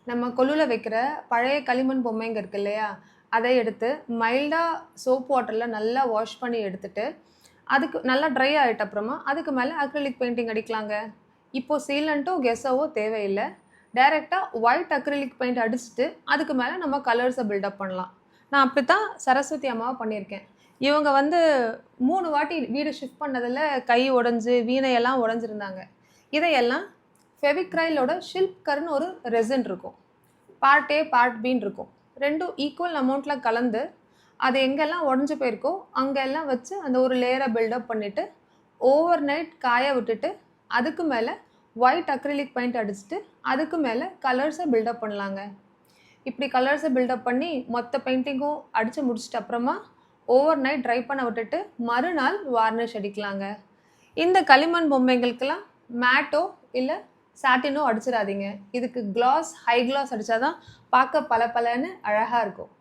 நம்ம கொலுல வைக்கிற பழைய களிமண் பொம்மைங்க இருக்கு இல்லையா? அதை எடுத்து மைல்டா சோப் வாட்டர்ல நல்லா வாஷ் பண்ணி எடுத்துட்டு, அதுக்கு நல்லா ட்ரை ஆயிட்ட அப்புறமா, அதுக்கு மேல அக்ரிலிக் பெயிண்டிங் அடிக்கலாங்க. இப்போ சீலன்ட்டோ, கெஸ்ஸோவோ தேவையில்ல. டைரக்ட்டா ஒயிட் அக்ரிலிக் பெயிண்ட் அடிச்சுட்டு, அதுக்கு மேல நம்ம கலர்ஸ பில்டப் பண்ணலாம். நான் அப்படித்தான் சரஸ்வதி அம்மாவ பண்ணியிருக்கேன். இவங்க வந்து 3 வாட்டி வீடு ஷிஃப்ட் பண்ணதுல கை உடைஞ்சு, வீணையெல்லாம் உடைஞ்சிருந்தாங்க. இதையெல்லாம் ஃபெவிக்ரைலோட ஷில்ப்கர்ன்னு ஒரு ரெசின் இருக்கும். பார்ட் ஏ, பார்ட் பின்னு இருக்கும். 2ம் ஈக்குவல் அமௌண்ட்ல கலந்து, அது எங்கெல்லாம் உடைஞ்சு போயிருக்கோ, அங்கெல்லாம் வச்சு அந்த ஒரு லேயர பில்டப் பண்ணிட்டு, ஓவர் நைட் காய விட்டுட்டு, அதுக்கு மேல ஒயிட் அக்ரிலிக் பெயிண்ட் அடிச்சுட்டு, அதுக்கு மேல கலர்ஸ பில்டப் பண்ணலாங்க. இப்படி கலர்ஸ பில்டப் பண்ணி, மொத்த பெயிண்டிங்கும் அடிச்சு முடிச்சுட்ட அப்புறமா, ஓவர் நைட் ட்ரை பண்ண விட்டுட்டு, மறுநாள் வார்னிஷ் அடிக்கலாங்க. இந்த களிமண் பொம்மைகளுக்கெல்லாம் மேட்டோ இல்ல சாட்டினோ அடிச்சிடாதீங்க. இதுக்கு கிளாஸ், ஹை கிளாஸ் அடிச்சா தான் பார்க்க பளபளன்னு அழகா இருக்கும்.